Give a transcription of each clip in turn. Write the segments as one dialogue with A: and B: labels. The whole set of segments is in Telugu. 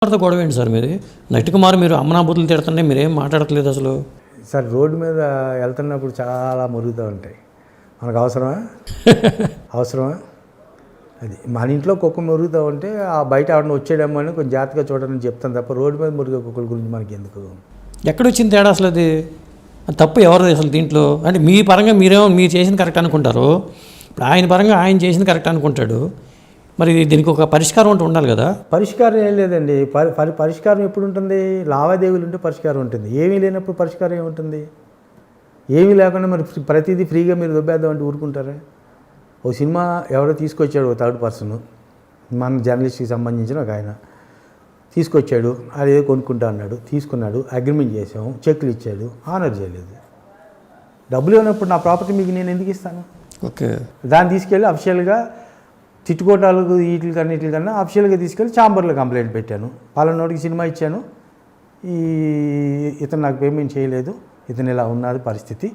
A: కుమార్తో గొడవ ఏంటి సార్ మీది? నటి కుమార్ మీరు అమ్మనాబూతులు తిడుతుంటే మీరేం మాట్లాడట్లేదు అసలు.
B: సార్ రోడ్డు మీద వెళ్తున్నప్పుడు చాలా మురుగుతూ ఉంటాయి. మనకు అవసరమా? అవసరమా? అది మన ఇంట్లో కుక్క మురుగుతూ ఉంటే ఆ బయట ఎవరిని వచ్చేయడమని కొంచెం జాగ్రత్తగా చూడాలని చెప్తాను తప్ప రోడ్డు మీద మురిగే కుక్కల గురించి మనకి ఎందుకు?
A: ఎక్కడొచ్చింది తేడా అసలు? అది తప్పు ఎవరిది అసలు దీంట్లో? అంటే మీ పరంగా మీరు చేసింది కరెక్ట్ అనుకుంటారు, ఇప్పుడు ఆయన పరంగా ఆయన చేసింది కరెక్ట్ అనుకుంటాడు. మరి దీనికి ఒక పరిష్కారం అంటూ ఉండాలి కదా.
B: పరిష్కారం ఏం లేదండి. పరిష్కారం ఎప్పుడు ఉంటుంది? లావాదేవీలు ఉంటే పరిష్కారం ఉంటుంది. ఏమీ లేనప్పుడు పరిష్కారం ఏముంటుంది? ఏమీ లేకుండా మరి ప్రతిదీ ఫ్రీగా మీరు దొబ్బేద్దాం అంటే ఊరుకుంటారా? ఓ సినిమా ఎవరో తీసుకొచ్చాడు, ఓ థర్డ్ పర్సన్, మన జర్నలిస్ట్కి సంబంధించిన ఒక ఆయన తీసుకొచ్చాడు, అది ఏదో కొనుక్కుంటా అన్నాడు, తీసుకున్నాడు, అగ్రిమెంట్ చేసాము, చెక్లు ఇచ్చాడు, ఆనర్ చేయలేదు. డబ్బులు ఇవ్వనప్పుడు నా ప్రాపర్టీ మీకు నేను ఎందుకు ఇస్తాను?
A: ఓకే,
B: దాన్ని తీసుకెళ్ళి అఫిషియల్గా తిట్టుకోటాలకు వీటికన్నా అఫిషియల్గా తీసుకెళ్ళి ఛాంబర్లో కంప్లైంట్ పెట్టాను. పలానోడికి సినిమా ఇచ్చాను, ఇతను నాకు పేమెంట్ చేయలేదు, ఇతను ఇలా ఉన్నది పరిస్థితి,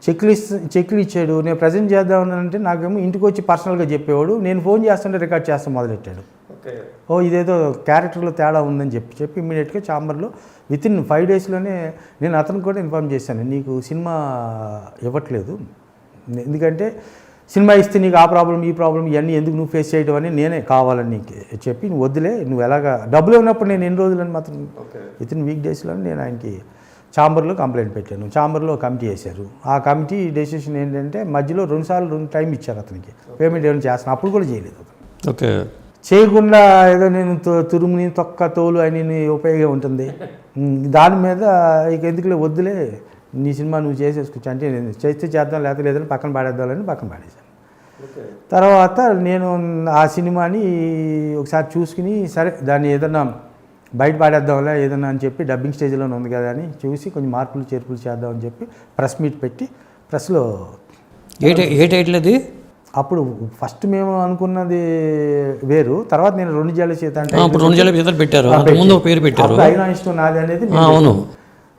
B: చెక్లు ఇచ్చాడు, నేను ప్రజెంట్ చేద్దామనంటే నాకేమో ఇంటికి వచ్చి పర్సనల్గా చెప్పేవాడు, నేను ఫోన్ చేస్తుంటే రికార్డ్ చేస్తాం మొదలెట్టాడు. ఓ ఇదేదో క్యారెక్టర్లో తేడా ఉందని చెప్పి ఇమ్మీడియట్గా ఛాంబర్లో వితిన్ 5 డేస్లోనే నేను అతను కూడా ఇన్ఫార్మ్ చేశాను, నీకు సినిమా ఇవ్వట్లేదు, ఎందుకంటే సినిమా ఇస్తే నీకు ఆ ప్రాబ్లం ఈ ప్రాబ్లం ఇవన్నీ ఎందుకు నువ్వు ఫేస్ చేయడం అని నేనే కావాలని నీకు చెప్పి నువ్వు వద్దులే, నువ్వు ఎలాగా డబ్బులు ఉన్నప్పుడు నేను ఎన్ని రోజులని మాత్రం వితిన్ వీక్ డేస్లో నేను ఆయనకి ఛాంబర్లో కంప్లైంట్ పెట్టాను. ఛాంబర్లో కమిటీ వేశారు. ఆ కమిటీ డెసిషన్ ఏంటంటే మధ్యలో 2 సార్లు 2 టైం ఇచ్చారు అతనికి, పేమెంట్ ఏమైనా చేస్తాను, అప్పుడు కూడా చేయలేదు అతను.
A: ఓకే, చేయకుండా
B: ఏదో నేను తురుముని తొక్క తోలు అని ఉపయోగం ఉంటుంది, దాని మీద ఇక ఎందుకులే వద్దులే నీ సినిమా నువ్వు చేసేసుకోవచ్చు అంటే నేను చేస్తే చేద్దాం లేదని పక్కన పాడేద్దామని పక్కన పాడేశాను. తర్వాత నేను ఆ సినిమాని ఒకసారి చూసుకుని సరే దాన్ని ఏదన్నా బయట పాడేద్దాంలే ఏదన్నా అని చెప్పి డబ్బింగ్ స్టేజ్లోనే ఉంది కదా అని చూసి కొంచెం మార్పులు చేర్పులు చేద్దామని చెప్పి ప్రెస్ మీట్ పెట్టి ప్రెస్లో
A: ఏ టైటిల్ అది?
B: అప్పుడు ఫస్ట్ మేము అనుకున్నది వేరు, తర్వాత నేను 2 జల చేత అంటే
A: 2 జల చేత పెట్టారు, ముందు పేరు పెట్టారు,
B: అయినా ఇష్టం నాది అనేది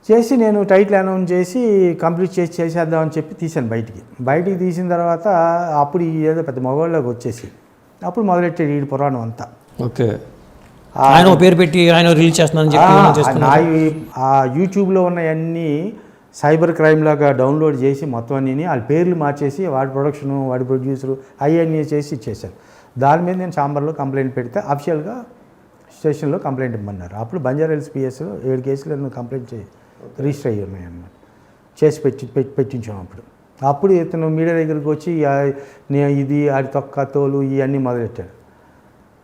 B: చేసి నేను టైటిల్ అనౌన్స్ చేసి కంప్లీట్ చేసేద్దామని చెప్పి తీశాను. బయటికి తీసిన తర్వాత అప్పుడు ఏదో పెద్ద మొగోళ్ళకి వచ్చేసి అప్పుడు మొదలెట్టాడు ఈ పురాణం అంతా.
A: ఓకే, ఆయన పేరు పెట్టి ఆయన రిలీజ్ చేస్తున్నాను చెప్పి
B: ఆ యూట్యూబ్లో ఉన్నవన్నీ సైబర్ క్రైమ్ లాగా డౌన్లోడ్ చేసి మొత్తం అన్నీ వాళ్ళ పేర్లు మార్చేసి వాడి ప్రొడక్షను వాడి ప్రొడ్యూసరు అవన్నీ చేసి ఇచ్చేశారు. దాని మీద నేను ఛాంబర్లో కంప్లైంట్ పెడితే అఫిషియల్గా స్టేషన్లో కంప్లైంట్ ఇవ్వమన్నారు. అప్పుడు బంజారాహిల్స్ PS 7 కేసులు కంప్లైంట్ రిజిస్టర్ అయ్యి ఉన్నాయి అన్నమాట, చేసి పెట్టించాం. అప్పుడు ఇతను మీడియా దగ్గరికి వచ్చి ఇది ఆడి తొక్క తోలు ఇవన్నీ మొదలెట్టాడు.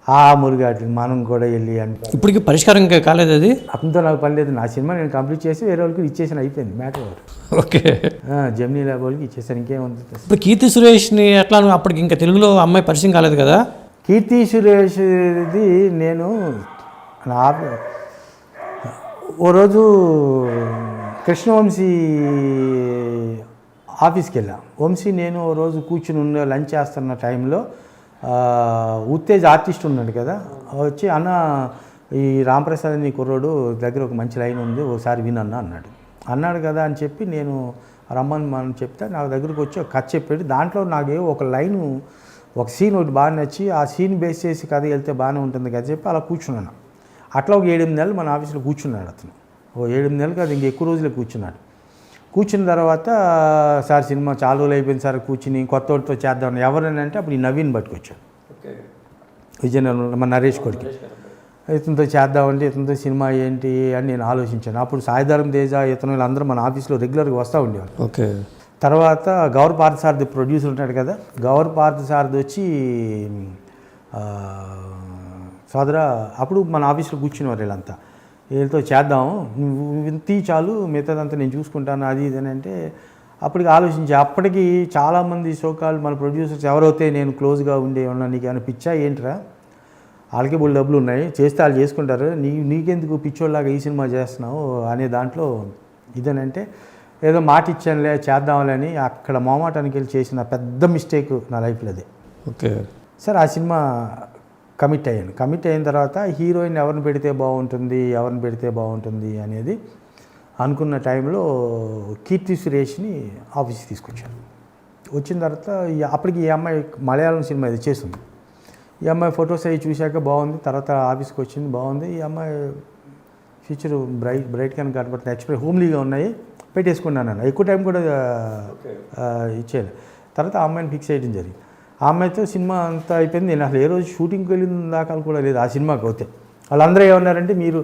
B: ఆ మురుగాటి మనం కూడా వెళ్ళి అంటే
A: ఇప్పటికి పరిష్కారం ఇంకా కాలేదు. అది
B: అతనితో నాకు పని లేదు, నా సినిమా నేను కంప్లీట్ చేసి వేరే వాళ్ళకి ఇచ్చేసాను, అయిపోయింది మ్యాటర్.
A: ఓకే,
B: జెమినీ ల్యాబ్ వాళ్ళకి ఇచ్చేసాను, ఇంకేముంది.
A: ఇప్పుడు కీర్తి సురేష్ని ఎట్లా అప్పటికి ఇంకా తెలుగులో అమ్మాయి పరిచయం కాలేదు కదా?
B: కీర్తి సురేష్ది నేను ఓ రోజు కృష్ణవంశీ ఆఫీస్కి వెళ్ళా. వంశీ నేను ఓ రోజు కూర్చుని లంచ్ చేస్తున్న టైంలో ఉత్తేజ్ ఆర్టిస్ట్ ఉన్నాడు కదా, వచ్చి అన్న ఈ రాంప్రసాద్ నీ కుర్రోడు దగ్గర ఒక మంచి లైన్ ఉంది ఒకసారి వినన్నా అన్నాడు కదా అని చెప్పి నేను రమ్మని మనం చెప్తే నా దగ్గరకు వచ్చి ఒక కథ చెప్పాడు. దాంట్లో నాకు ఒక లైను ఒక సీన్ ఒకటి బాగా నచ్చి ఆ సీన్ బేస్ చేసి కథ వెళ్తే బాగానే ఉంటుంది కదా చెప్పి అలా కూర్చున్నాను. అట్లా ఒక 7-8 నెలలు మన ఆఫీస్లో కూర్చున్నాడు అతను. ఓ 7-8 నెలలు కాదు ఇంక ఎక్కువ రోజులే కూర్చున్నాడు. కూర్చున్న తర్వాత సార్ సినిమా చాలా రోజులు అయిపోయింది సార్, కూర్చుని కొత్త వాడితో చేద్దామని ఎవరైనా అంటే అప్పుడు ఈ నవీన్ పట్టుకొచ్చాడు, విజయనగరంలో మన నరేష్ కొడుకు. ఇతనితో చేద్దామంటే ఇతనితో సినిమా ఏంటి అని నేను ఆలోచించాను. అప్పుడు సాయిధరం తేజ ఇతను వీళ్ళందరూ మన ఆఫీస్లో రెగ్యులర్గా వస్తూ ఉండేవారు.
A: ఓకే, తర్వాత
B: గౌర్ పార్థసారథి ప్రొడ్యూసర్ ఉంటాడు కదా, గౌర్ పార్థసారథి వచ్చి సోదరా అప్పుడు మన ఆఫీస్లో కూర్చునేవారు వీళ్ళంతా, వీళ్ళతో చేద్దాం నువ్వు ఇంత చాలు మిగతాదంతా నేను చూసుకుంటాను అది ఇది అని అంటే అప్పటికి ఆలోచించి అప్పటికి చాలామంది సోకాల్ మన ప్రొడ్యూసర్స్ ఎవరైతే నేను క్లోజ్గా ఉండే ఉన్నా నీకు ఏమైనా పిచ్చా ఏంట్రా, వాళ్ళకి బోళ్ళు డబ్బులు ఉన్నాయి చేస్తే వాళ్ళు చేసుకుంటారు, నీకెందుకు పిచ్చోళ్ళలాగా ఈ సినిమా చేస్తున్నావు అనే దాంట్లో ఇదేనంటే ఏదో మాట ఇచ్చానులే చేద్దాంలే అని అక్కడ మొహమాటానికి వెళ్ళి చేసిన పెద్ద మిస్టేక్ నా లైఫ్లో అది.
A: ఓకే
B: సార్ ఆ సినిమా కమిట్ అయిన తర్వాత హీరోయిన్ ఎవరిని పెడితే బాగుంటుంది అనేది అనుకున్న టైంలో కీర్తి సురేష్ని ఆఫీస్కి తీసుకొచ్చాను. వచ్చిన తర్వాత అప్పటికి ఈ అమ్మాయి మలయాళం సినిమా ఇది చేసింది. ఈ అమ్మాయి ఫొటోస్ అవి చూశాక బాగుంది. తర్వాత ఆఫీస్కి వచ్చింది, బాగుంది. ఈ అమ్మాయి ఫ్యూచర్ బ్రైట్ కానీ కనపడుతుంది, ఎక్స్ప్రెస్ హోమ్లీగా ఉన్నాయి, పెట్టేసుకున్నాను నేను. ఎక్కువ టైం కూడా ఇచ్చేయాలి. తర్వాత ఆ అమ్మాయిని ఫిక్స్ చేయడం జరిగింది. ఆ అమ్మాయితో సినిమా అంతా అయిపోయింది. నేను అసలు ఏ రోజు షూటింగ్కి వెళ్ళిన దాఖలు కూడా లేదు ఆ సినిమాకి అవుతే. వాళ్ళందరూ ఏమన్నారంటే, మీరు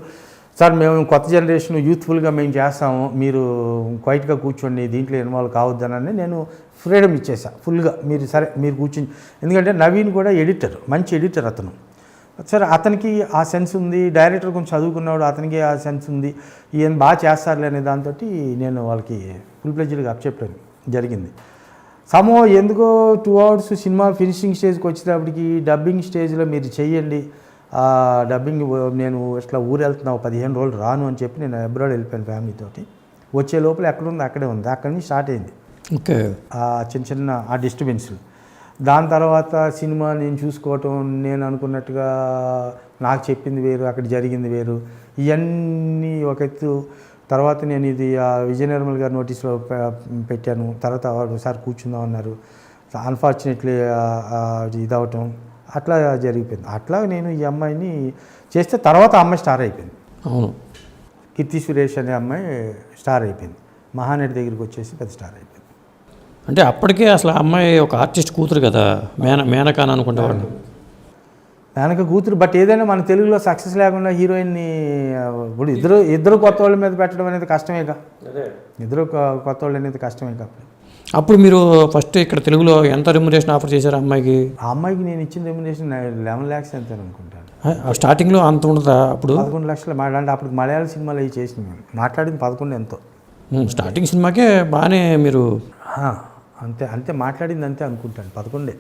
B: సార్ మేము కొత్త జనరేషన్ యూత్ఫుల్గా మేము చేస్తాము, మీరు క్వైట్గా కూర్చోండి, దీంట్లో ఇన్వాల్వ్ కావద్దనని నేను ఫ్రీడమ్ ఇచ్చేసా ఫుల్గా. మీరు సరే మీరు కూర్చుని, ఎందుకంటే నవీన్ కూడా ఎడిటర్, మంచి ఎడిటర్ అతను. సరే అతనికి ఆ సెన్స్ ఉంది, డైరెక్టర్ కొంచెం చదువుకున్నాడు, అతనికి ఆ సెన్స్ ఉంది, ఈయన బాగా చేస్తారులే అనే దాంతో నేను వాళ్ళకి ఫుల్ ప్లెడ్జ్డ్గా అప్పచెప్పడం జరిగింది. ఎందుకో 2 hours సినిమా ఫినిషింగ్ స్టేజ్కి వచ్చేటప్పటికి డబ్బింగ్ స్టేజ్లో మీరు చెయ్యండి, డబ్బింగ్ నేను ఇట్లా ఊరు వెళ్తున్నావు 15 రోజులు రాను అని చెప్పి నేను అబ్రాడ్ వెళ్ళిపోయాను ఫ్యామిలీతోటి. వచ్చే లోపల ఎక్కడుంది అక్కడే ఉంది, అక్కడి నుంచి స్టార్ట్ అయింది
A: ఓకే
B: చిన్న ఆ డిస్టర్బెన్స్లు. దాని తర్వాత సినిమా నేను చూసుకోవటం, నేను అనుకున్నట్టుగా నాకు చెప్పింది వేరు, అక్కడ జరిగింది వేరు, ఇవన్నీ ఒక ఎత్తు. తర్వాత నేను ఇది విజయ నిర్మల్ గారి నోటీస్లో పెట్టాను. తర్వాత ఒకసారి కూర్చుందాం అన్నారు, అన్ఫార్చునేట్లీ ఇదవటం అట్లా జరిగిపోయింది. అట్లా నేను ఈ అమ్మాయిని చేస్తే తర్వాత ఆ అమ్మాయి స్టార్ అయిపోయింది.
A: అవును,
B: కీర్తి సురేష్ అనే అమ్మాయి స్టార్ అయిపోయింది. మహానటి దగ్గరికి వచ్చేసి పెద్ద స్టార్ అయిపోయింది.
A: అంటే అప్పటికే అసలు ఆ అమ్మాయి ఒక ఆర్టిస్ట్ కూతురు కదా, మేనకా అని అనుకుంటేవాళ్ళు.
B: మేనక కూతురు, బట్ ఏదైనా మన తెలుగులో సక్సెస్ లేకుండా హీరోయిన్ని ఇప్పుడు ఇద్దరు కొత్త వాళ్ళ మీద పెట్టడం అనేది కష్టమేగా. ఇద్దరు కొత్త వాళ్ళు అనేది కష్టమే కాబట్టి.
A: అప్పుడు మీరు ఫస్ట్ ఇక్కడ తెలుగులో ఎంత రెమ్యునరేషన్ ఆఫర్ చేశారు అమ్మాయికి?
B: ఆ అమ్మాయికి నేను ఇచ్చిన రెమ్యునరేషన్ 11 lakhs ఎంత అనుకుంటాను.
A: స్టార్టింగ్లో అంత ఉండదా? అప్పుడు
B: 11 లక్షలు అంటే అప్పుడు మలయాళ సినిమాలు అవి చేసిన మేము మాట్లాడింది 11 ఎంతో.
A: స్టార్టింగ్ సినిమాకే బాగానే మీరు
B: అంతే మాట్లాడింది అంతే అనుకుంటాను, 11.